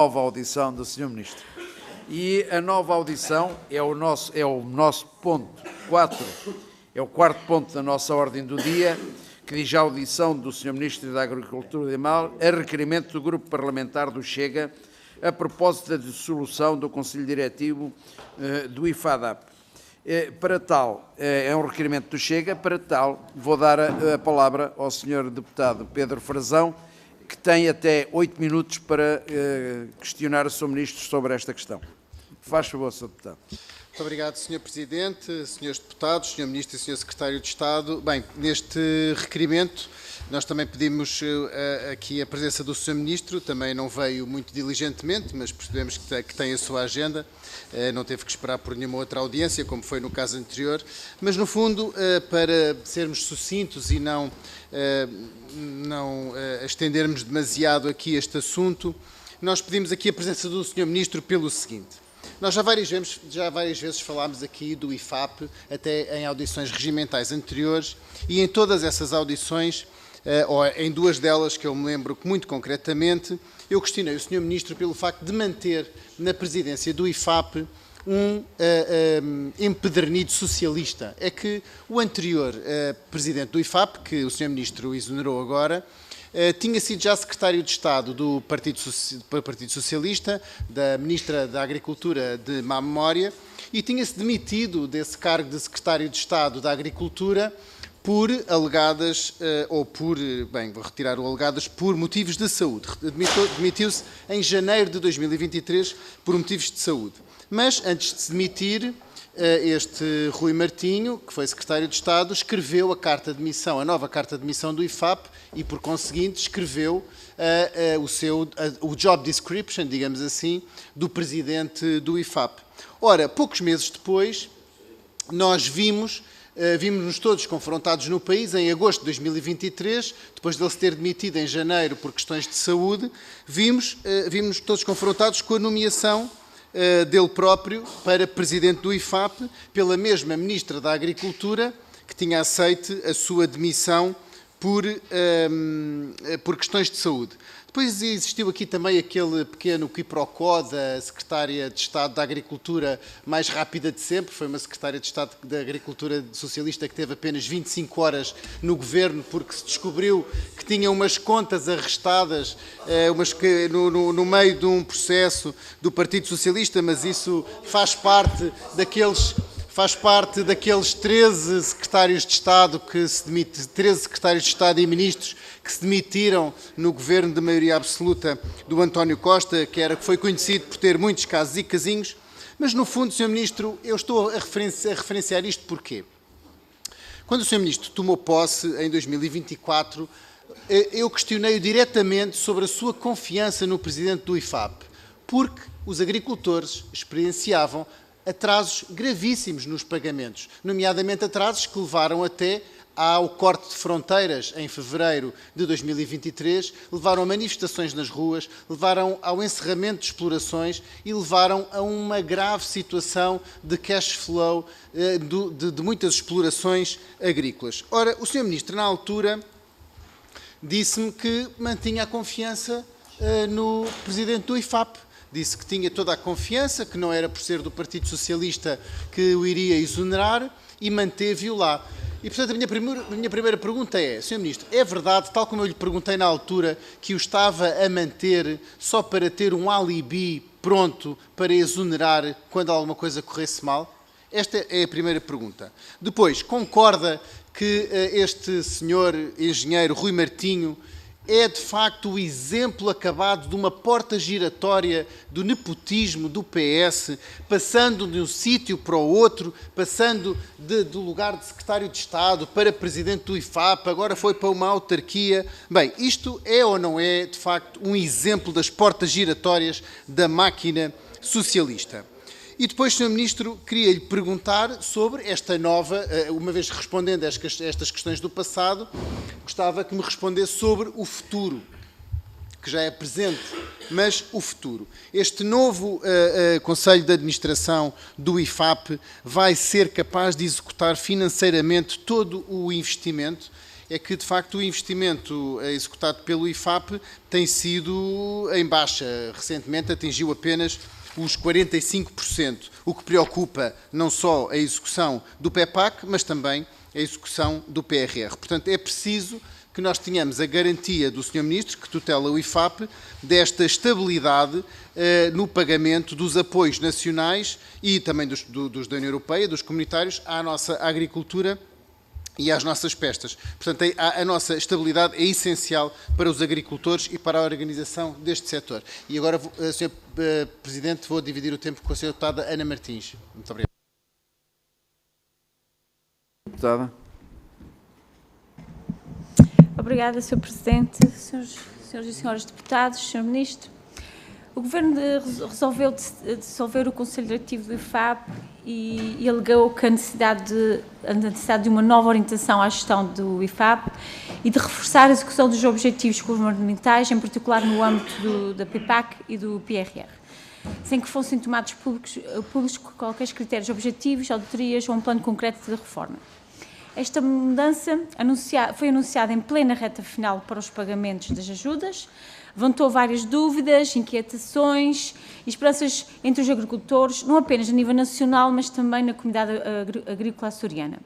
Nova audição do Sr. Ministro. E a nova audição é o nosso ponto 4, é o quarto ponto da nossa ordem do dia, que diz a audição do Sr. Ministro da Agricultura e Mar, a requerimento do Grupo Parlamentar do Chega, a propósito da dissolução do Conselho Diretivo do IFADAP. Para tal, é um requerimento do Chega, para tal, vou dar a palavra ao Sr. Deputado Pedro Frazão, que tem até 8 minutos para questionar o Sr. Ministro sobre esta questão. Faz favor, Sr. Deputado. Muito obrigado, Sr. Presidente, Srs. Deputados, Sr. Ministro e Sr. Secretário de Estado. Bem, neste requerimento, nós também pedimos aqui a presença do Sr. Ministro, também não veio muito diligentemente, mas percebemos que tem a sua agenda, não teve que esperar por nenhuma outra audiência, como foi no caso anterior, mas no fundo, para sermos sucintos e não estendermos demasiado aqui este assunto, nós pedimos aqui a presença do Sr. Ministro pelo seguinte. Nós já várias vezes falámos aqui do IFAP, até em audições regimentais anteriores, e em todas essas audições, ou em duas delas que eu me lembro muito concretamente, eu questionei o Sr. Ministro pelo facto de manter na presidência do IFAP um empedernido socialista. É que o anterior presidente do IFAP, que o Sr. Ministro exonerou agora, tinha sido já secretário de Estado do Partido Socialista, da Ministra da Agricultura de má memória, e tinha-se demitido desse cargo de secretário de Estado da Agricultura por alegadas, vou retirar o alegadas, por motivos de saúde. Demitiu-se em janeiro de 2023 por motivos de saúde. Mas, antes de se demitir, este Rui Martinho, que foi secretário de Estado, escreveu a carta de demissão, a nova carta de demissão do IFAP e, por conseguinte, escreveu o job description, digamos assim, do presidente do IFAP. Ora, poucos meses depois, nós vimos-nos todos confrontados no país, em agosto de 2023, depois de ele se ter demitido em janeiro por questões de saúde, vimos-nos todos confrontados com a nomeação dele próprio para presidente do IFAP, pela mesma Ministra da Agricultura, que tinha aceite a sua demissão por questões de saúde. Depois existiu aqui também aquele pequeno quiprocó da Secretária de Estado da Agricultura mais rápida de sempre, foi uma Secretária de Estado da Agricultura socialista que teve apenas 25 horas no Governo, porque se descobriu que tinha umas contas arrestadas no meio de um processo do Partido Socialista, mas isso faz parte daqueles 13 secretários de Estado 13 secretários de Estado e ministros que se demitiram no governo de maioria absoluta do António Costa, que foi conhecido por ter muitos casos e casinhos. Mas, no fundo, Sr. Ministro, eu estou a referenciar isto porquê? Quando o Sr. Ministro tomou posse em 2024, eu questionei-o diretamente sobre a sua confiança no presidente do IFAP, porque os agricultores experienciavam atrasos gravíssimos nos pagamentos, nomeadamente atrasos que levaram até ao corte de fronteiras em fevereiro de 2023, levaram a manifestações nas ruas, levaram ao encerramento de explorações e levaram a uma grave situação de cash flow de muitas explorações agrícolas. Ora, o Sr. Ministro, na altura, disse-me que mantinha a confiança no presidente do IFAP. Disse que tinha toda a confiança, que não era por ser do Partido Socialista que o iria exonerar e manteve-o lá. E, portanto, a minha primeira pergunta é, Sr. Ministro, é verdade, tal como eu lhe perguntei na altura, que o estava a manter só para ter um alibi pronto para exonerar quando alguma coisa corresse mal? Esta é a primeira pergunta. Depois, concorda que este senhor engenheiro Rui Martinho é, de facto, o exemplo acabado de uma porta giratória do nepotismo do PS, passando de um sítio para o outro, passando do lugar de secretário de Estado para presidente do IFAP, agora foi para uma autarquia. Bem, isto é ou não é, de facto, um exemplo das portas giratórias da máquina socialista? E depois, Sr. Ministro, queria-lhe perguntar sobre esta nova, uma vez respondendo a estas questões do passado, gostava que me respondesse sobre o futuro, que já é presente, mas o futuro. Este novo Conselho de Administração do IFAP vai ser capaz de executar financeiramente todo o investimento é que, de facto, o investimento executado pelo IFAP tem sido em baixa. Recentemente atingiu apenas os 45%, o que preocupa não só a execução do PEPAC, mas também a execução do PRR. Portanto, é preciso que nós tenhamos a garantia do Sr. Ministro, que tutela o IFAP, desta estabilidade no pagamento dos apoios nacionais e também dos da União Europeia, dos comunitários, à nossa agricultura e às nossas pescas. Portanto, a nossa estabilidade é essencial para os agricultores e para a organização deste setor. E agora, Sr. Presidente, vou dividir o tempo com a Sra. Deputada Ana Martins. Muito obrigado. Deputada. Obrigada, Sr. Presidente, senhores e senhoras deputados, Sr. Ministro. O Governo resolveu dissolver o Conselho Diretivo do IFAP e alegou que a necessidade de uma nova orientação à gestão do IFAP e de reforçar a execução dos objetivos governamentais, em particular no âmbito da PEPAC e do PRR, sem que fossem tomados públicos qualquer critérios objetivos, auditorias ou um plano concreto de reforma. Esta mudança foi anunciada em plena reta final para os pagamentos das ajudas, levantou várias dúvidas, inquietações e esperanças entre os agricultores, não apenas a nível nacional, mas também na comunidade agrícola açoriana.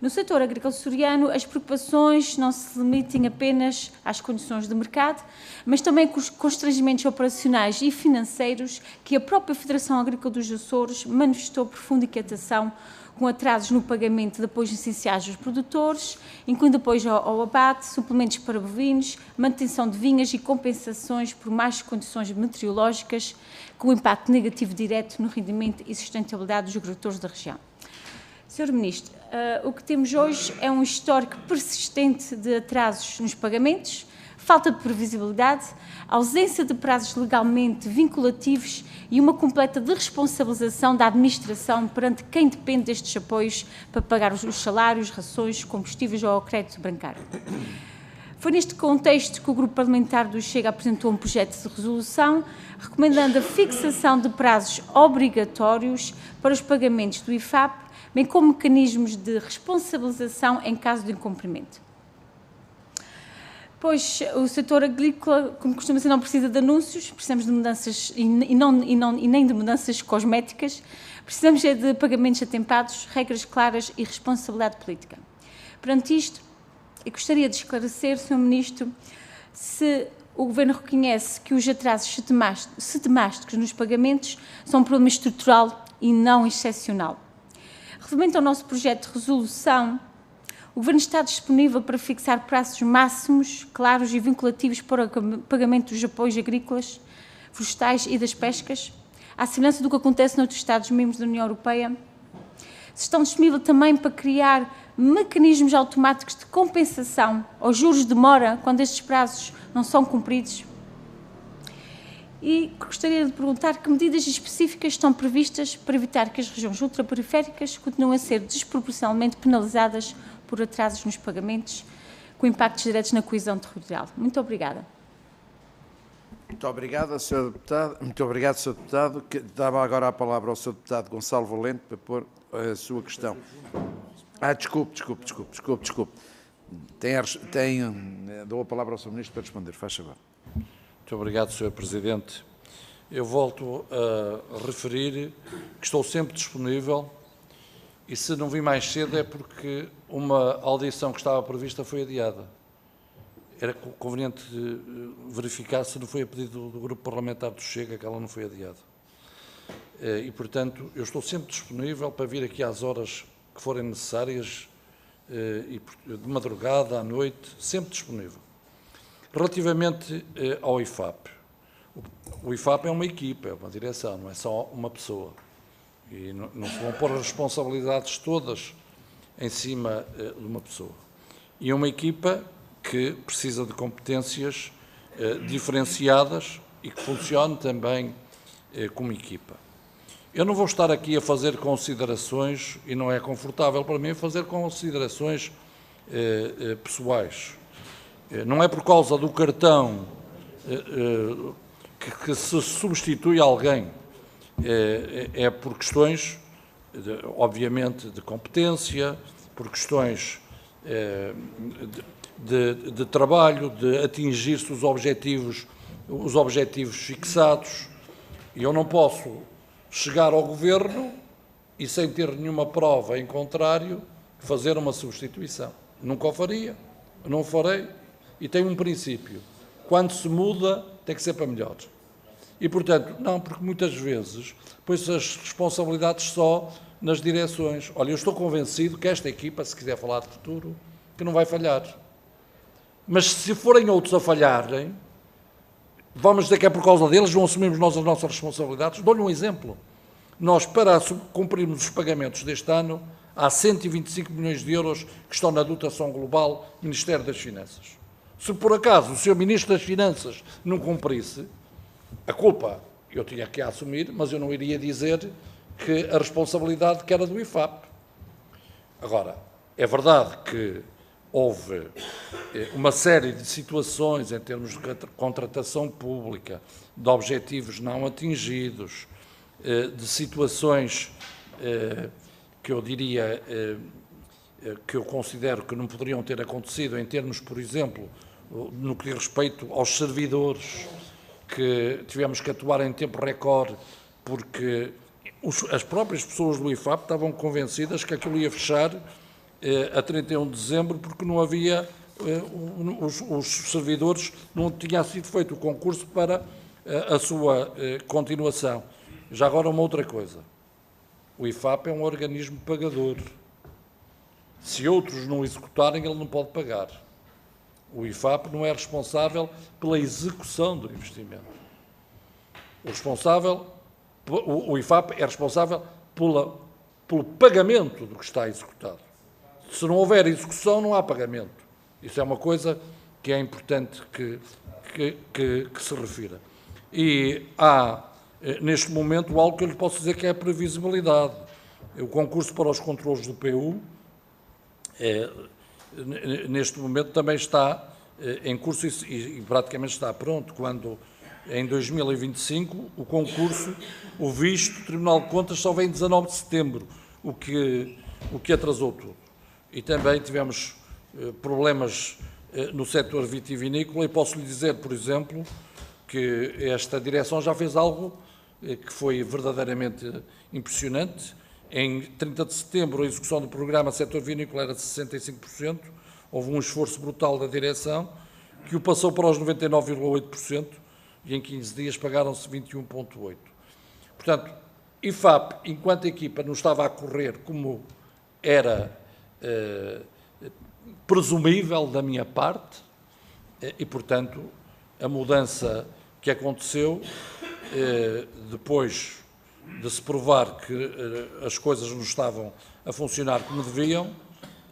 No setor agrícola açoriano, as preocupações não se limitem apenas às condições de mercado, mas também com os constrangimentos operacionais e financeiros que a própria Federação Agrícola dos Açores manifestou profunda inquietação com atrasos no pagamento de apoios essenciais aos produtores, incluindo apoios ao abate, suplementos para bovinos, manutenção de vinhas e compensações por más condições meteorológicas, com impacto negativo direto no rendimento e sustentabilidade dos agricultores da região. Sr. Ministro, o que temos hoje é um histórico persistente de atrasos nos pagamentos, falta de previsibilidade, ausência de prazos legalmente vinculativos e uma completa desresponsabilização da administração perante quem depende destes apoios para pagar os salários, rações, combustíveis ou crédito bancário. Foi neste contexto que o Grupo Parlamentar do Chega apresentou um projeto de resolução recomendando a fixação de prazos obrigatórios para os pagamentos do IFAP, bem como mecanismos de responsabilização em caso de incumprimento. Pois o setor agrícola, como costuma ser, não precisa de anúncios, precisamos de mudanças e nem de mudanças cosméticas, precisamos de pagamentos atempados, regras claras e responsabilidade política. Perante isto, eu gostaria de esclarecer, Sr. Ministro, se o Governo reconhece que os atrasos sistemáticos nos pagamentos são um problema estrutural e não excepcional. Relativamente ao nosso projeto de resolução, o Governo está disponível para fixar prazos máximos, claros e vinculativos para o pagamento dos apoios agrícolas, florestais e das pescas, à semelhança do que acontece noutros Estados-membros da União Europeia. Se estão disponíveis também para criar mecanismos automáticos de compensação aos juros de demora quando estes prazos não são cumpridos. E gostaria de perguntar que medidas específicas estão previstas para evitar que as regiões ultraperiféricas continuem a ser desproporcionalmente penalizadas por atrasos nos pagamentos, com impactos diretos na coesão territorial. Muito obrigada. Muito obrigado, Sr. Deputado. Muito obrigado, Sr. Deputado. Dava agora a palavra ao Sr. Deputado Gonçalo Valente para pôr a sua questão. Desculpe. Dou a palavra ao Sr. Ministro para responder. Faz favor. Muito obrigado, Sr. Presidente. Eu volto a referir que estou sempre disponível e se não vim mais cedo é porque uma audição que estava prevista foi adiada. Era conveniente verificar se não foi a pedido do Grupo Parlamentar do Chega que ela não foi adiada. E, portanto, eu estou sempre disponível para vir aqui às horas que forem necessárias, de madrugada, à noite, sempre disponível. Relativamente ao IFAP, o IFAP é uma equipa, é uma direção, não é só uma pessoa. E não se vão pôr as responsabilidades todas em cima de uma pessoa. E é uma equipa que precisa de competências diferenciadas e que funcione também como equipa. Eu não vou estar aqui a fazer considerações, e não é confortável para mim fazer considerações pessoais. Não é por causa do cartão que se substitui alguém, é por questões, obviamente, de competência, por questões de trabalho, de atingir-se os objetivos fixados. E eu não posso chegar ao Governo e, sem ter nenhuma prova em contrário, fazer uma substituição. Nunca o faria, não o farei. E tem um princípio: quando se muda, tem que ser para melhor. E, portanto, não, porque muitas vezes põe-se as responsabilidades só nas direções. Olha, eu estou convencido que esta equipa, se quiser falar de futuro, que não vai falhar. Mas se forem outros a falharem, vamos dizer que é por causa deles, não assumimos nós as nossas responsabilidades. Dou-lhe um exemplo. Nós, para cumprirmos os pagamentos deste ano, há 125 milhões de euros que estão na dotação global do Ministério das Finanças. Se por acaso o Sr. Ministro das Finanças não cumprisse, a culpa eu tinha que assumir, mas eu não iria dizer que a responsabilidade que era do IFAP. Agora, é verdade que houve uma série de situações em termos de contratação pública, de objetivos não atingidos, de situações que eu diria que eu considero que não poderiam ter acontecido em termos, por exemplo, no que diz respeito aos servidores, que tivemos que atuar em tempo recorde, porque as próprias pessoas do IFAP estavam convencidas que aquilo ia fechar a 31 de dezembro, porque não havia, os servidores, não tinha sido feito o concurso para a sua continuação. Já agora uma outra coisa, o IFAP é um organismo pagador. Se outros não executarem, ele não pode pagar. O IFAP não é responsável pela execução do investimento. O IFAP é responsável pelo pagamento do que está executado. Se não houver execução, não há pagamento. Isso é uma coisa que é importante que se refira. E há, neste momento, algo que eu lhe posso dizer que é a previsibilidade. O concurso para os controlos do PU, neste momento, também está em curso e praticamente está pronto, quando em 2025 o concurso, o visto, o Tribunal de Contas só vem em 19 de setembro, o que atrasou tudo. E também tivemos problemas no setor vitivinícola e posso lhe dizer, por exemplo, que esta direção já fez algo que foi verdadeiramente impressionante. Em 30 de setembro, a execução do programa setor vinícola era de 65%, houve um esforço brutal da direção, que o passou para os 99,8%, e em 15 dias pagaram-se 21,8%. Portanto, IFAP, enquanto equipa, não estava a correr como era presumível da minha parte, e, portanto, a mudança que aconteceu, depois de se provar que as coisas não estavam a funcionar como deviam,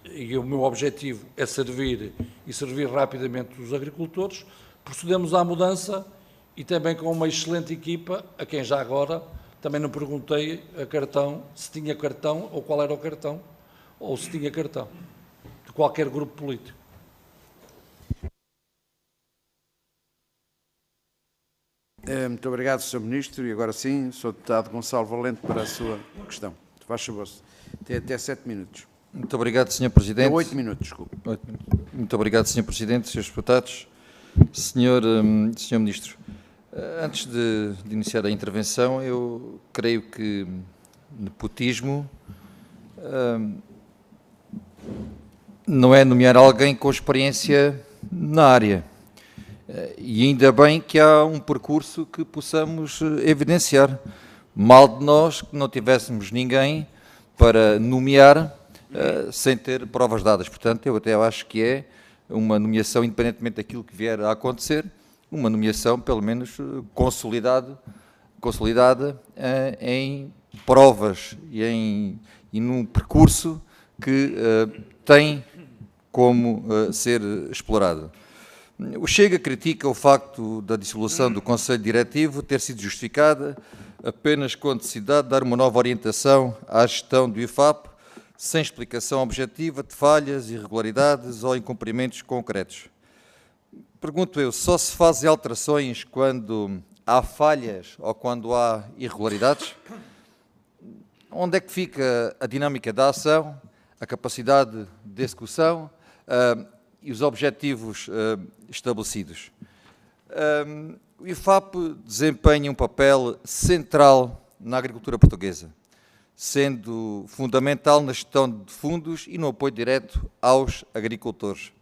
e o meu objetivo é servir rapidamente os agricultores, procedemos à mudança e também com uma excelente equipa, a quem já agora também não perguntei a cartão, se tinha cartão ou qual era o cartão, ou se tinha cartão, de qualquer grupo político. Muito obrigado, Sr. Ministro. E agora sim, Sr. Deputado Gonçalo Valente, para a sua questão. Faz favor, tem até 7 minutos. Muito obrigado, Sr. Presidente. 8 minutos, desculpe. Muito obrigado, Sr. Presidente, Srs. Deputados. Sr. Ministro, antes de iniciar a intervenção, eu creio que nepotismo não é nomear alguém com experiência na área. E ainda bem que há um percurso que possamos evidenciar. Mal de nós que não tivéssemos ninguém para nomear sem ter provas dadas. Portanto, eu até acho que é uma nomeação, independentemente daquilo que vier a acontecer, uma nomeação, pelo menos, consolidada em provas e num percurso que tem como ser explorado. O Chega critica o facto da dissolução do Conselho Diretivo ter sido justificada apenas com a necessidade de dar uma nova orientação à gestão do IFAP, sem explicação objetiva de falhas, irregularidades ou incumprimentos concretos. Pergunto eu, só se fazem alterações quando há falhas ou quando há irregularidades? Onde é que fica a dinâmica da ação, a capacidade de execução, e os objetivos estabelecidos. O IFAP desempenha um papel central na agricultura portuguesa, sendo fundamental na gestão de fundos e no apoio direto aos agricultores.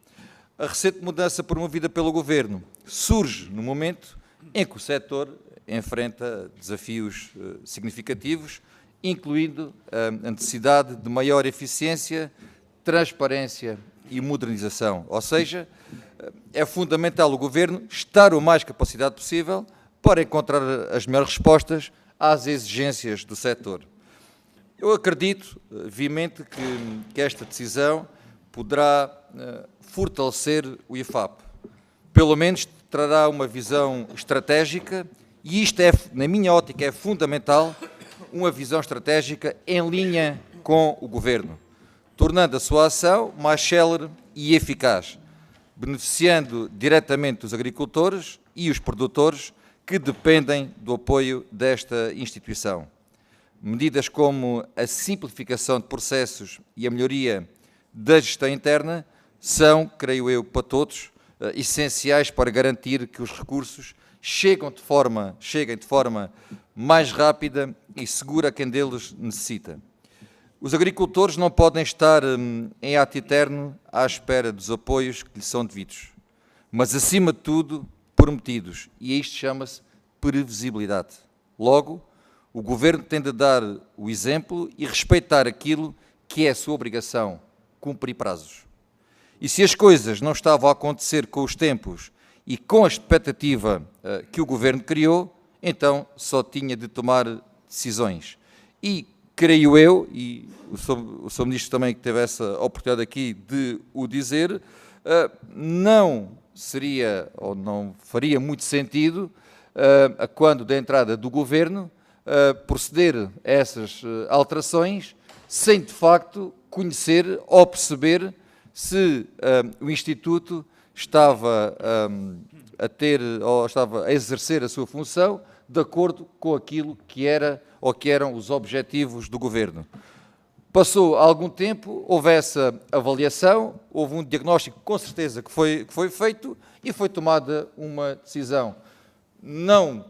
A recente mudança promovida pelo Governo surge no momento em que o setor enfrenta desafios significativos, incluindo a necessidade de maior eficiência, transparência e modernização. Ou seja, é fundamental o Governo estar o mais capacitado possível para encontrar as melhores respostas às exigências do setor. Eu acredito, vivamente, que esta decisão poderá fortalecer o IFAP. Pelo menos trará uma visão estratégica e isto, na minha ótica, é fundamental, uma visão estratégica em linha com o Governo, tornando a sua ação mais célere e eficaz, beneficiando diretamente os agricultores e os produtores que dependem do apoio desta instituição. Medidas como a simplificação de processos e a melhoria da gestão interna são, creio eu, para todos, essenciais para garantir que os recursos cheguem de forma mais rápida e segura a quem deles necessita. Os agricultores não podem estar em ato eterno à espera dos apoios que lhes são devidos, mas, acima de tudo, prometidos, e isto chama-se previsibilidade. Logo, o Governo tem de dar o exemplo e respeitar aquilo que é a sua obrigação, cumprir prazos. E se as coisas não estavam a acontecer com os tempos e com a expectativa que o Governo criou, então só tinha de tomar decisões. E creio eu, e o Sr. Ministro também que teve essa oportunidade aqui de o dizer, não seria ou não faria muito sentido, quando da entrada do Governo, proceder a essas alterações sem de facto conhecer ou perceber se o Instituto estava a ter ou estava a exercer a sua função de acordo com aquilo que era ou que eram os objetivos do Governo. Passou algum tempo, houve essa avaliação, houve um diagnóstico com certeza que foi feito e foi tomada uma decisão. Não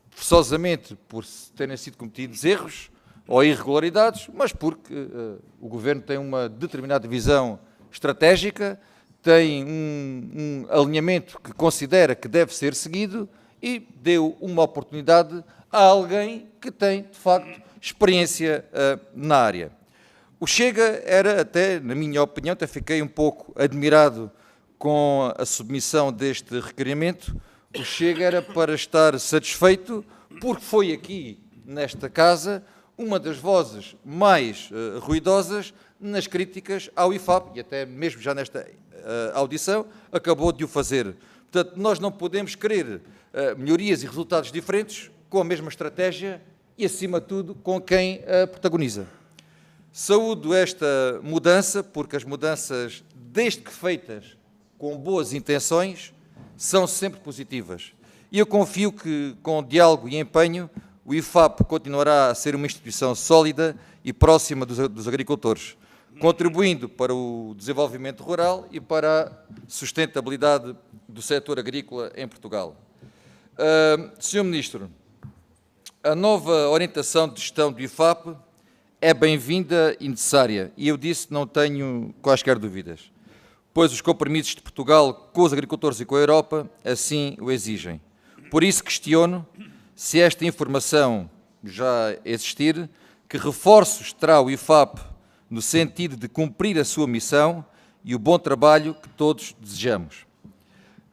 forçosamente por terem sido cometidos erros ou irregularidades, mas porque o Governo tem uma determinada visão estratégica, tem um alinhamento que considera que deve ser seguido e deu uma oportunidade a alguém que tem, de facto, experiência na área. O Chega era até, na minha opinião, até fiquei um pouco admirado com a submissão deste requerimento. O Chega era para estar satisfeito, porque foi aqui, nesta casa, uma das vozes mais ruidosas nas críticas ao IFAP, e até mesmo já nesta audição, acabou de o fazer. Portanto, nós não podemos querer melhorias e resultados diferentes com a mesma estratégia e, acima de tudo, com quem a protagoniza. Saúdo esta mudança, porque as mudanças, desde que feitas com boas intenções, são sempre positivas. E eu confio que, com diálogo e empenho, o IFAP continuará a ser uma instituição sólida e próxima dos agricultores, contribuindo para o desenvolvimento rural e para a sustentabilidade do setor agrícola em Portugal. Sr. Ministro, a nova orientação de gestão do IFAP é bem-vinda e necessária, e eu disse não tenho quaisquer dúvidas, pois os compromissos de Portugal com os agricultores e com a Europa assim o exigem. Por isso questiono se esta informação já existir, que reforços terá o IFAP no sentido de cumprir a sua missão e o bom trabalho que todos desejamos.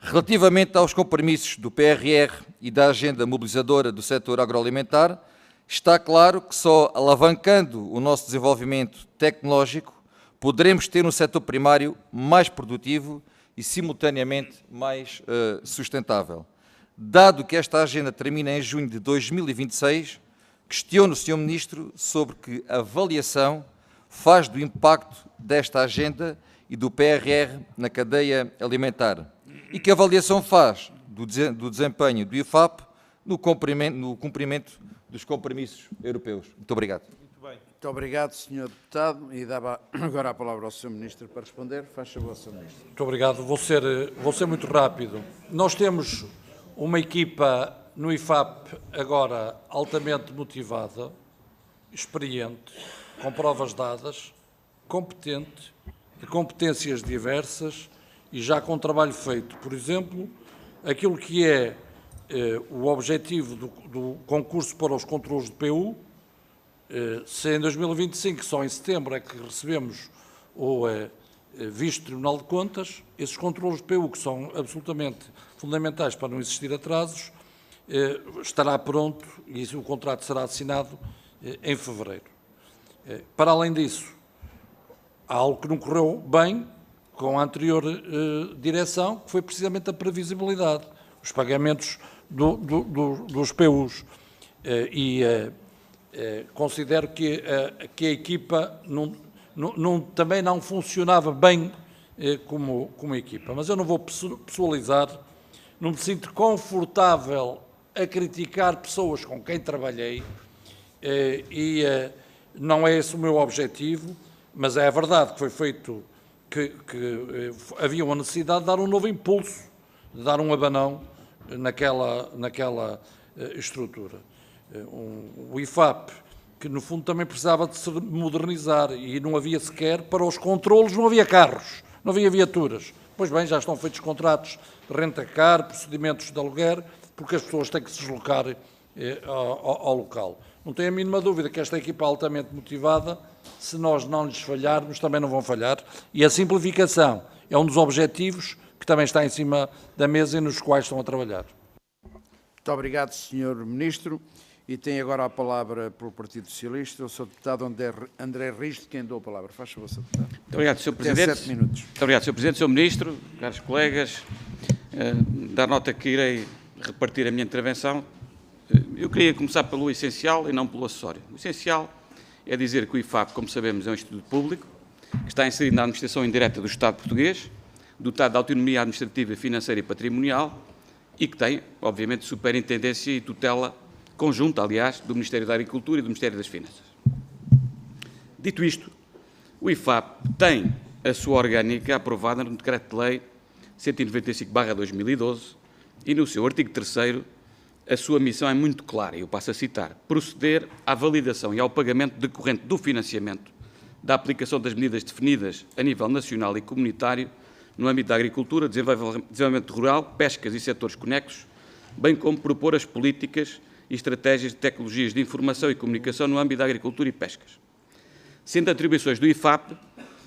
Relativamente aos compromissos do PRR e da agenda mobilizadora do setor agroalimentar, está claro que só alavancando o nosso desenvolvimento tecnológico poderemos ter um setor primário mais produtivo e, simultaneamente, mais sustentável. Dado que esta agenda termina em junho de 2026, questiono o Sr. Ministro sobre que avaliação faz do impacto desta agenda e do PRR na cadeia alimentar e que avaliação faz do desempenho do IFAP no cumprimento dos compromissos europeus. Muito obrigado. Muito bem. Muito obrigado, Sr. Deputado, e dava agora a palavra ao Sr. Ministro para responder. Faz favor, Sr. Ministro. Muito obrigado. Vou ser muito rápido. Nós temos uma equipa no IFAP agora altamente motivada, experiente, com provas dadas, competente, de competências diversas e já com trabalho feito. Por exemplo, aquilo que é o objetivo do concurso para os controlos de PU, se em 2025, só em setembro, é que recebemos o visto Tribunal de Contas, esses controlos de PU, que são absolutamente fundamentais para não existir atrasos, estará pronto e o contrato será assinado em fevereiro. Para além disso, há algo que não correu bem com a anterior direção, que foi precisamente a previsibilidade, os pagamentos dos PUs. Considero que a equipa também não funcionava bem como equipa. Mas eu não vou pessoalizar, não me sinto confortável a criticar pessoas com quem trabalhei não é esse o meu objetivo, mas é a verdade que foi feito, que havia uma necessidade de dar um novo impulso, de dar um abanão naquela estrutura. O IFAP, que no fundo também precisava de se modernizar e não havia sequer, para os controlos não havia carros, não havia viaturas. Pois bem, já estão feitos contratos de renta-car, procedimentos de aluguer, porque as pessoas têm que se deslocar ao local. Não tenho a mínima dúvida que esta equipa altamente motivada, se nós não lhes falharmos, também não vão falhar. E a simplificação é um dos objetivos que também está em cima da mesa e nos quais estão a trabalhar. Muito obrigado, Sr. Ministro. E tem agora a palavra pelo Partido Socialista o Sr. Deputado André Risto, quem deu a palavra. Faz favor, Sr. Deputado. Muito obrigado, Sr. Presidente. Tem 7 minutos. Muito obrigado, Sr. Presidente, Sr. Ministro, caros colegas. Dar nota que irei repartir a minha intervenção. Eu queria começar pelo essencial e não pelo acessório. O essencial é dizer que o IFAP, como sabemos, é um instituto público, que está inserido na administração indireta do Estado português, dotado de autonomia administrativa, financeira e patrimonial e que tem, obviamente, superintendência e tutela conjunta, aliás, do Ministério da Agricultura e do Ministério das Finanças. Dito isto, o IFAP tem a sua orgânica aprovada no Decreto-Lei 195/2012 e no seu artigo 3º a sua missão é muito clara, eu passo a citar: proceder à validação e ao pagamento decorrente do financiamento da aplicação das medidas definidas a nível nacional e comunitário no âmbito da agricultura, desenvolvimento rural, pescas e setores conexos, bem como propor as políticas e estratégias de tecnologias de informação e comunicação no âmbito da agricultura e pescas. Sendo atribuições do IFAP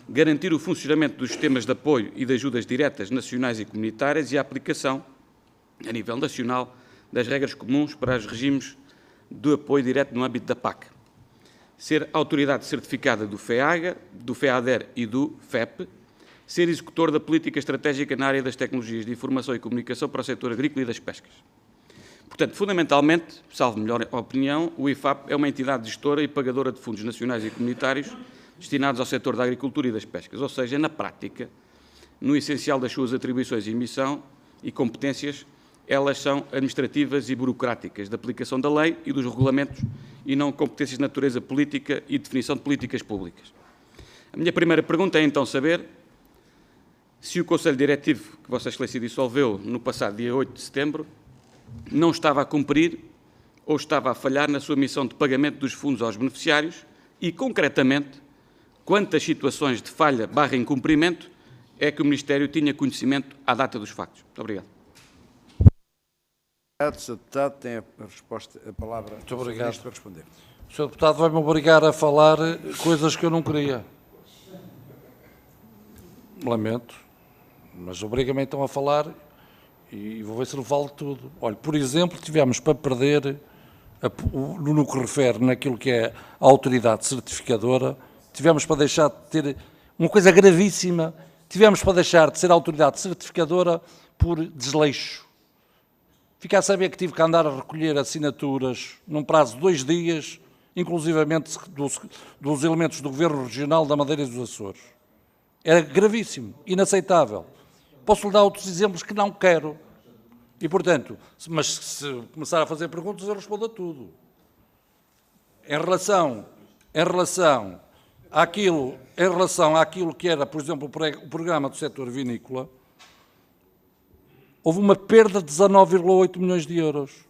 garantir o funcionamento dos sistemas de apoio e de ajudas diretas nacionais e comunitárias e a aplicação, a nível nacional, das regras comuns para os regimes de apoio direto no âmbito da PAC. Ser autoridade certificada do FEAGA, do FEADER e do FEP. Ser executor da política estratégica na área das tecnologias de informação e comunicação para o setor agrícola e das pescas. Portanto, fundamentalmente, salvo melhor opinião, o IFAP é uma entidade gestora e pagadora de fundos nacionais e comunitários destinados ao setor da agricultura e das pescas, ou seja, na prática, no essencial das suas atribuições e missão e competências, elas são administrativas e burocráticas, de aplicação da lei e dos regulamentos e não competências de natureza política e definição de políticas públicas. A minha primeira pergunta é então saber se o Conselho Diretivo que Vossa Excelência dissolveu no passado dia 8 de setembro não estava a cumprir ou estava a falhar na sua missão de pagamento dos fundos aos beneficiários e, concretamente, quantas situações de falha / incumprimento é que o Ministério tinha conhecimento à data dos factos. Muito obrigado. Obrigado, Sr. Deputado. Tem a palavra Muito obrigado para responder. O Sr. Deputado vai-me obrigar a falar coisas que eu não queria. Lamento, mas obriga-me então a falar e vou ver se não falo de tudo. Olha, por exemplo, tivemos para perder, no que refere naquilo que é a autoridade certificadora, tivemos para deixar de ter uma coisa gravíssima, tivemos para deixar de ser autoridade certificadora por desleixo. Fica a saber que tive que andar a recolher assinaturas num prazo de 2 dias, inclusivamente dos elementos do Governo Regional da Madeira e dos Açores. Era gravíssimo, inaceitável. Posso lhe dar outros exemplos que não quero. E, portanto, mas se começar a fazer perguntas, eu respondo a tudo. Em relação em relação àquilo que era, por exemplo, o programa do setor vinícola, houve uma perda de 19,8 milhões de euros.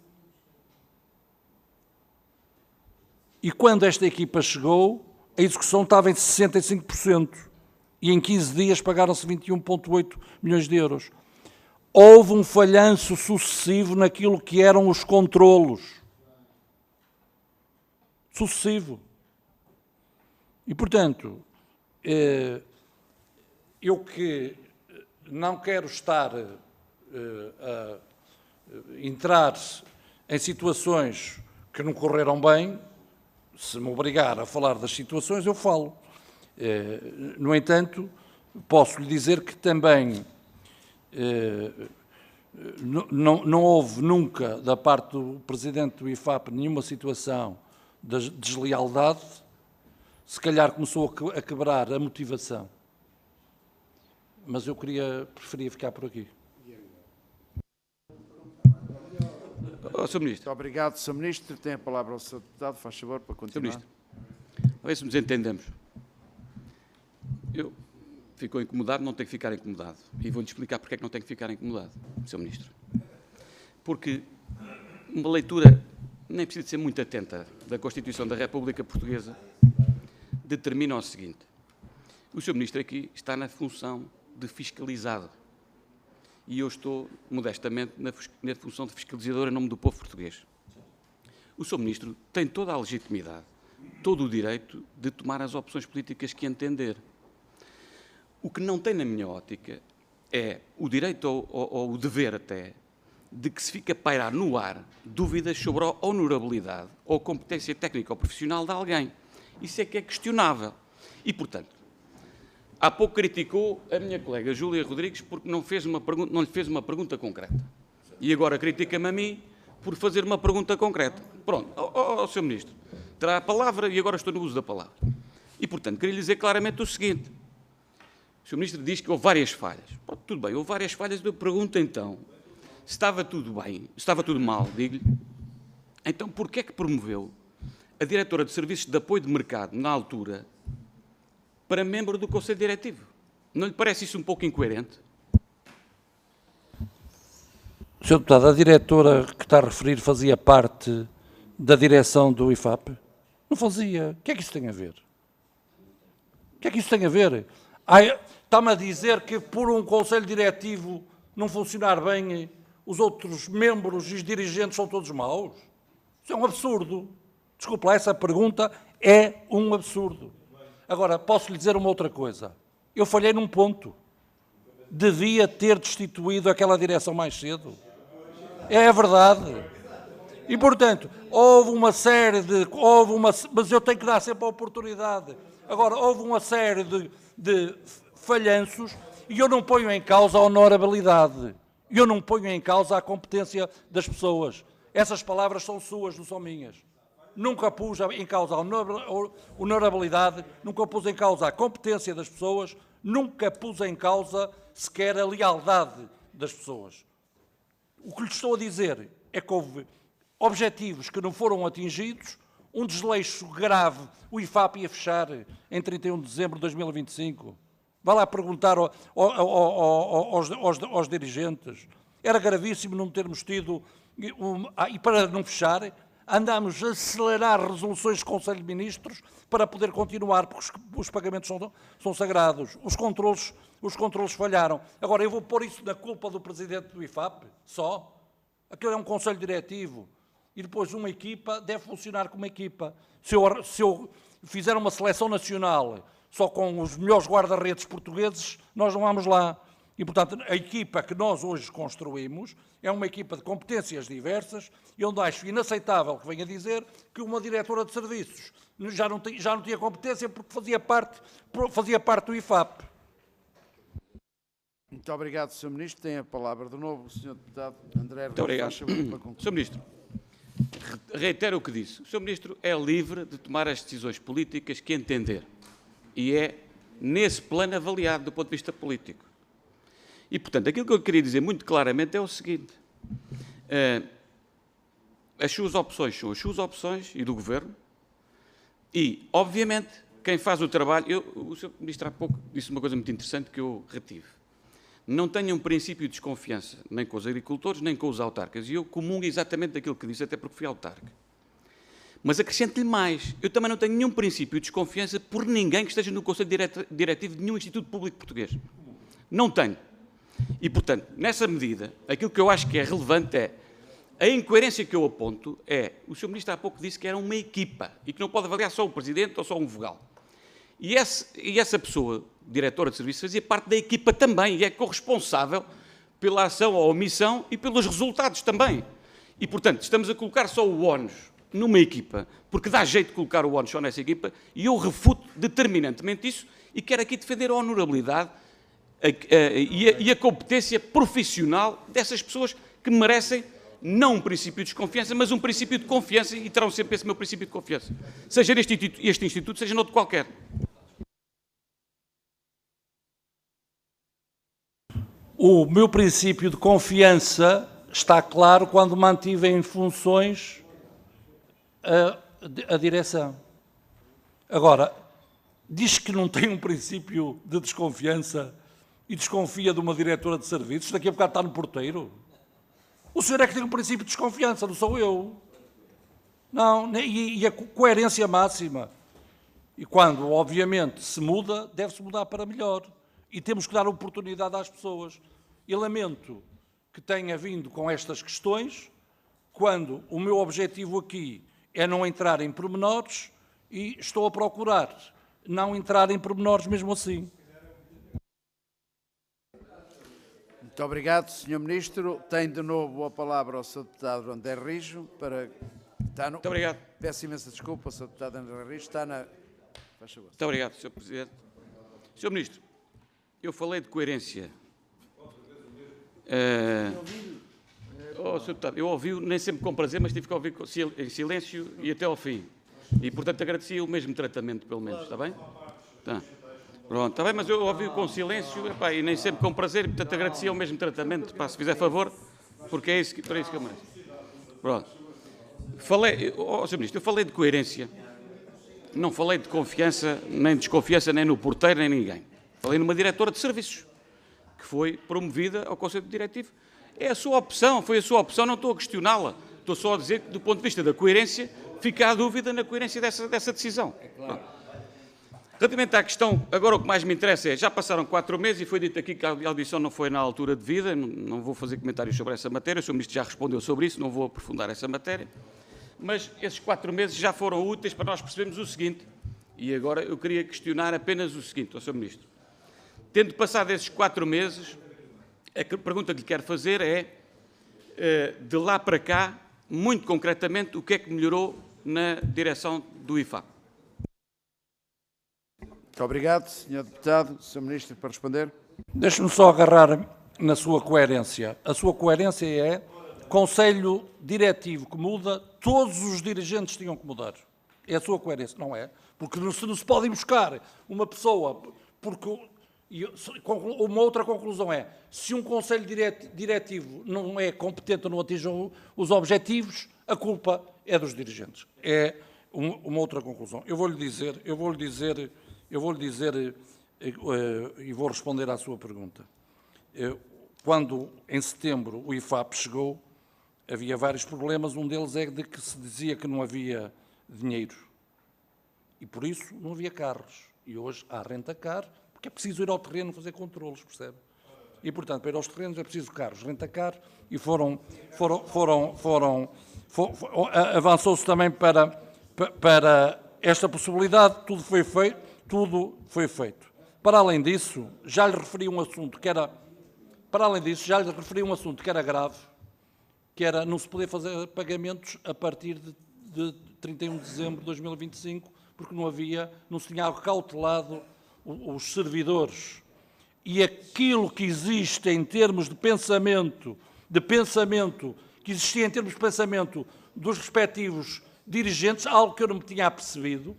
E quando esta equipa chegou, a execução estava em 65%. E em 15 dias pagaram-se 21,8 milhões de euros. Houve um falhanço sucessivo naquilo que eram os controlos. Sucessivo. E, portanto, eu que não quero estar a entrar em situações que não correram bem, se me obrigar a falar das situações, eu falo. No entanto, posso lhe dizer que também não houve nunca, da parte do Presidente do IFAP, nenhuma situação de deslealdade. Se calhar começou a quebrar a motivação. Mas eu preferia ficar por aqui. Sr. Ministro. Muito obrigado, Sr. Ministro. Tem a palavra o Sr. Deputado. Faz favor para continuar. Sr. Ministro, a ver se nos entendemos. Eu fico incomodado, não tenho que ficar incomodado. E vou-lhe explicar porque é que não tenho que ficar incomodado, Sr. Ministro. Porque uma leitura, nem precisa ser muito atenta, da Constituição da República Portuguesa, determina o seguinte: o Sr. Ministro aqui está na função de fiscalizado e eu estou, modestamente, na função de fiscalizador em nome do povo português. O Sr. Ministro tem toda a legitimidade, todo o direito de tomar as opções políticas que entender. O que não tem, na minha ótica, é o direito ou o dever até de que se fica a pairar no ar dúvidas sobre a honorabilidade ou competência técnica ou profissional de alguém. Isso é que é questionável. E, portanto, há pouco criticou a minha colega Júlia Rodrigues porque não lhe fez uma pergunta concreta. E agora critica-me a mim por fazer uma pergunta concreta. Pronto, Sr. Ministro, terá a palavra e agora estou no uso da palavra. E, portanto, queria lhe dizer claramente o seguinte: o Sr. Ministro diz que houve várias falhas. Pronto, tudo bem, houve várias falhas. Eu pergunto então, se estava tudo bem, se estava tudo mal, digo-lhe, então porquê é que promoveu a diretora de Serviços de Apoio de Mercado, na altura, para membro do Conselho Diretivo? Não lhe parece isso um pouco incoerente? Sr. Deputado, a diretora que está a referir fazia parte da direção do IFAP? Não fazia. O que é que isso tem a ver? O que é que isso tem a ver? Está-me a dizer que por um Conselho Diretivo não funcionar bem, os outros membros e os dirigentes são todos maus? Isso é um absurdo. Desculpe lá, essa pergunta é um absurdo. Agora, posso lhe dizer uma outra coisa. Eu falhei num ponto. Devia ter destituído aquela direção mais cedo. É a verdade. E, portanto, houve uma série de... mas eu tenho que dar sempre a oportunidade. Agora, houve uma série de falhanços e eu não ponho em causa a honorabilidade. Eu não ponho em causa a competência das pessoas. Essas palavras são suas, não são minhas. Nunca pus em causa a honorabilidade, nunca pus em causa a competência das pessoas, nunca pus em causa sequer a lealdade das pessoas. O que lhe estou a dizer é que houve objetivos que não foram atingidos, um desleixo grave, o IFAP ia fechar em 31 de dezembro de 2025. Vá lá perguntar aos dirigentes. Era gravíssimo não termos tido, e para não fechar, andámos a acelerar resoluções do Conselho de Ministros para poder continuar, porque os pagamentos são sagrados. Os controlos falharam. Agora, eu vou pôr isso na culpa do Presidente do IFAP, só? Aquilo é um Conselho Diretivo. E depois uma equipa deve funcionar como equipa. Se eu fizer uma seleção nacional só com os melhores guarda-redes portugueses, nós não vamos lá. E, portanto, a equipa que nós hoje construímos é uma equipa de competências diversas e onde acho inaceitável que venha dizer que uma diretora de serviços já não tinha competência porque fazia parte do IFAP. Muito obrigado, Sr. Ministro. Tem a palavra de novo o Sr. Deputado André. Muito obrigado. Sr. Ministro, reitero o que disse. O Sr. Ministro é livre de tomar as decisões políticas que entender e é nesse plano avaliado do ponto de vista político. E, portanto, aquilo que eu queria dizer muito claramente é o seguinte: as suas opções são as suas opções e do Governo, E, obviamente, quem faz o trabalho... O Sr. Ministro há pouco disse uma coisa muito interessante que eu retive. Não tenham um princípio de desconfiança, nem com os agricultores, nem com os autarcas. E eu comungo exatamente daquilo que disse, até porque fui autarca. Mas acrescento-lhe mais. Eu também não tenho nenhum princípio de desconfiança por ninguém que esteja no Conselho Diretivo de nenhum Instituto Público Português. Não tenho. E, portanto, nessa medida, aquilo que eu acho que é relevante é a incoerência que eu aponto é, o Sr. Ministro há pouco disse que era uma equipa e que não pode avaliar só o Presidente ou só um vogal. E essa pessoa, diretora de serviço, fazia parte da equipa também e é corresponsável pela ação ou omissão e pelos resultados também. E, portanto, estamos a colocar só o ónus numa equipa, porque dá jeito de colocar o ónus só nessa equipa, e eu refuto determinantemente isso e quero aqui defender a honorabilidade e a competência profissional dessas pessoas que merecem não um princípio de desconfiança, mas um princípio de confiança e terão sempre esse meu princípio de confiança. Seja neste instituto, seja noutro qualquer. O meu princípio de confiança está claro quando mantive em funções a direção. Agora, diz que não tem um princípio de desconfiança e desconfia de uma diretora de serviços, daqui a bocado está no porteiro. O senhor é que tem um princípio de desconfiança, não sou eu. Não, e a coerência máxima. E quando, obviamente, se muda, deve-se mudar para melhor. E temos que dar oportunidade às pessoas. E lamento que tenha vindo com estas questões, quando o meu objetivo aqui é não entrar em pormenores e estou a procurar não entrar em pormenores mesmo assim. Muito obrigado, Sr. Ministro. Tem de novo a palavra o Sr. Deputado André Rijo para... Muito obrigado. Peço imensa desculpa, o Sr. Deputado André Rijo está na... Faz favor. Muito obrigado, Sr. Presidente. Sr. Ministro, eu falei de coerência. Sr. Deputado, eu ouvi nem sempre com prazer, mas tive que ouvir em silêncio e até ao fim. E, portanto, agradecia o mesmo tratamento, pelo menos, está bem? Tá. Pronto, está bem, mas eu ouvi com silêncio epá, e nem sempre com prazer, e, portanto, agradecia o mesmo tratamento, pá, se fizer favor, porque é para isso que eu mereço. Pronto. Sr. Ministro, eu falei de coerência, não falei de confiança, nem de desconfiança, nem no porteiro, nem ninguém. Falei numa diretora de serviços, que foi promovida ao Conselho Diretivo. É a sua opção, foi a sua opção, não estou a questioná-la. Estou só a dizer que, do ponto de vista da coerência, fica a dúvida na coerência dessa decisão. É claro. Relativamente à questão, agora o que mais me interessa é, já passaram 4 meses e foi dito aqui que a audição não foi na altura de vida, não vou fazer comentários sobre essa matéria, o Sr. Ministro já respondeu sobre isso, não vou aprofundar essa matéria, mas esses 4 meses já foram úteis para nós percebermos o seguinte, e agora eu queria questionar apenas o seguinte ao Sr. Ministro. Tendo passado esses 4 meses, a pergunta que lhe quero fazer é, de lá para cá, muito concretamente, o que é que melhorou na direção do IFAP? Muito obrigado, Sr. Deputado. Sr. Ministro, para responder. Deixe-me só agarrar na sua coerência. A sua coerência é Conselho Diretivo que muda, todos os dirigentes tinham que mudar. É a sua coerência, não é? Porque não se pode ir buscar uma pessoa, porque... E uma outra conclusão é, se um Conselho Diretivo não é competente ou não atinge os objetivos, a culpa é dos dirigentes. É uma outra conclusão. Eu vou-lhe dizer e vou responder à sua pergunta. Quando, em setembro, o IFAP chegou, havia vários problemas. Um deles é de que se dizia que não havia dinheiro. E, por isso, não havia carros. E hoje há renta-car, porque é preciso ir ao terreno fazer controlos, percebe? E, portanto, para ir aos terrenos é preciso carros, renta-car, e avançou-se também para esta possibilidade, tudo foi feito. Para além disso, já lhe referi um assunto que era grave, que era não se poder fazer pagamentos a partir de 31 de dezembro de 2025, porque não se tinha cautelado os servidores. E aquilo que existe em termos de pensamento, que existia em termos de pensamento dos respectivos dirigentes, algo que eu não me tinha apercebido,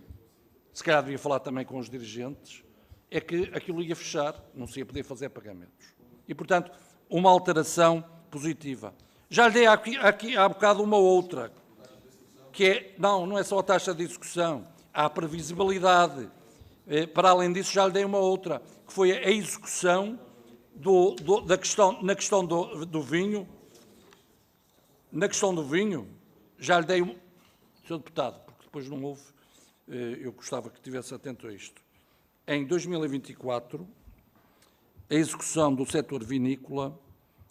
se calhar devia falar também com os dirigentes, é que aquilo ia fechar, não se ia poder fazer pagamentos. E, portanto, uma alteração positiva. Já lhe dei aqui há bocado uma outra, que é, não é só a taxa de execução, há previsibilidade. Para além disso, já lhe dei uma outra, que foi a execução na questão do vinho. Na questão do vinho, já lhe dei, Sr. Deputado, porque depois não houve, eu gostava que estivesse atento a isto. Em 2024, a execução do setor vinícola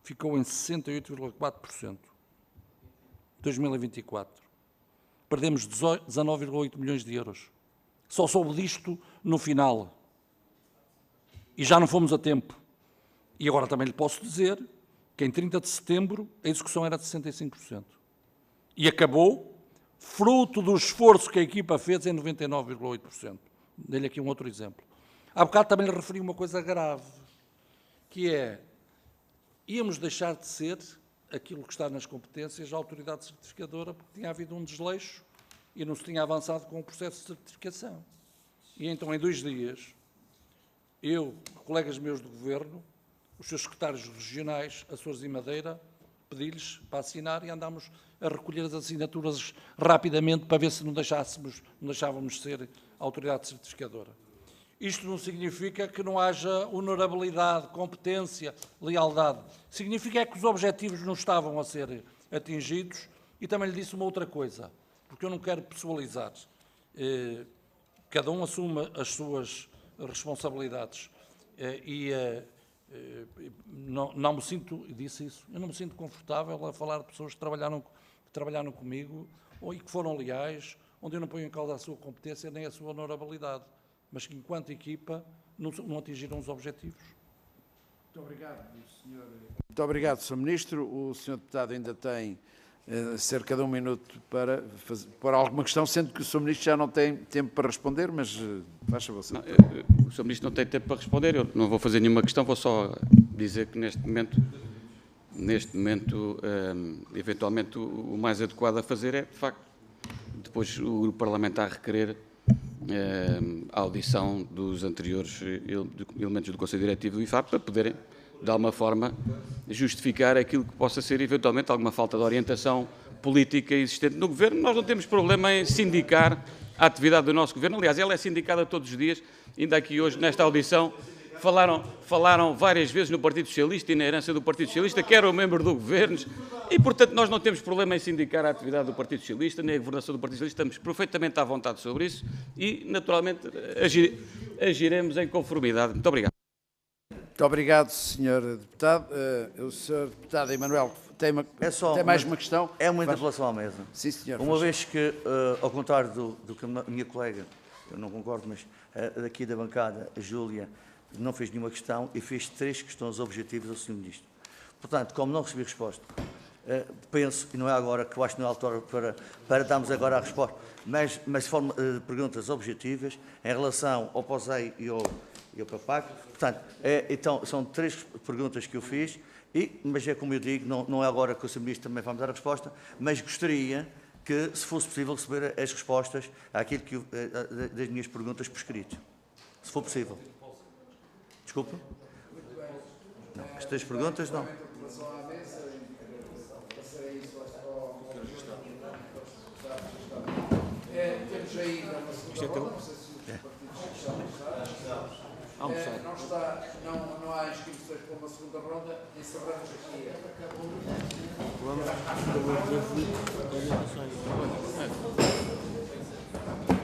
ficou em 68,4%. 2024. Perdemos 19,8 milhões de euros. Só soube disto no final. E já não fomos a tempo. E agora também lhe posso dizer que em 30 de setembro a execução era de 65%. E acabou, fruto do esforço que a equipa fez, em 99,8%. Dei-lhe aqui um outro exemplo. Há bocado também lhe referi uma coisa grave, que é, íamos deixar de ser aquilo que está nas competências da autoridade certificadora, porque tinha havido um desleixo e não se tinha avançado com o processo de certificação. E então, em 2 dias, eu, colegas meus do Governo, os seus secretários regionais, Açores e Madeira, pedi-lhes para assinar e andámos a recolher as assinaturas rapidamente para ver se não deixávamos ser a autoridade certificadora. Isto não significa que não haja honorabilidade, competência, lealdade. Significa que os objetivos não estavam a ser atingidos. E também lhe disse uma outra coisa, porque eu não quero pessoalizar. Cada um assume as suas responsabilidades. Não me sinto, disse isso, eu não me sinto confortável a falar de pessoas que trabalharam comigo e que foram leais, onde eu não ponho em causa a sua competência nem a sua honorabilidade, mas que, enquanto equipa, não atingiram os objetivos. Muito obrigado, Sr. Muito obrigado, Sr. Ministro. O Sr. Deputado ainda tem cerca de 1 minuto para pôr alguma questão, sendo que o Sr. Ministro já não tem tempo para responder, mas faz favor. O Sr. Ministro não tem tempo para responder, eu não vou fazer nenhuma questão, vou só dizer que neste momento, eventualmente, o mais adequado a fazer é, de facto, depois o grupo parlamentar requerer a audição dos anteriores elementos do Conselho Diretivo do IFAP para poderem, de alguma forma, justificar aquilo que possa ser, eventualmente, alguma falta de orientação política existente no Governo. Nós não temos problema em sindicar a atividade do nosso Governo. Aliás, ela é sindicada todos os dias. Ainda aqui hoje, nesta audição, falaram várias vezes no Partido Socialista e na herança do Partido Socialista, que era o membro do Governo, e, portanto, nós não temos problema em sindicar a atividade do Partido Socialista, nem a governação do Partido Socialista, estamos perfeitamente à vontade sobre isso e, naturalmente, agiremos em conformidade. Muito obrigado. Muito obrigado, Sr. Deputado. O Sr. Deputado Emanuel tem mais uma questão? É uma interpelação à mesa. Sim, senhor. Uma vez que, ao contrário do que a minha colega, eu não concordo, mas daqui da bancada, a Júlia, não fez nenhuma questão e fez 3 questões objetivas ao Sr. Ministro. Portanto, como não recebi resposta, penso, e não é agora, que eu acho que não é a altura para darmos agora a resposta, mas de forma de perguntas objetivas em relação ao POSEI e ao PAPAC. Portanto, então, são 3 perguntas que eu fiz, mas é como eu digo, não é agora que o Sr. Ministro também vai me dar a resposta, mas gostaria que, se fosse possível, receber as respostas àquilo que das minhas perguntas por escrito. Se for possível. Desculpe? Não, as 3 perguntas, não. Temos aí Isto é teu? não há inscrições para uma segunda ronda, encerramos aqui.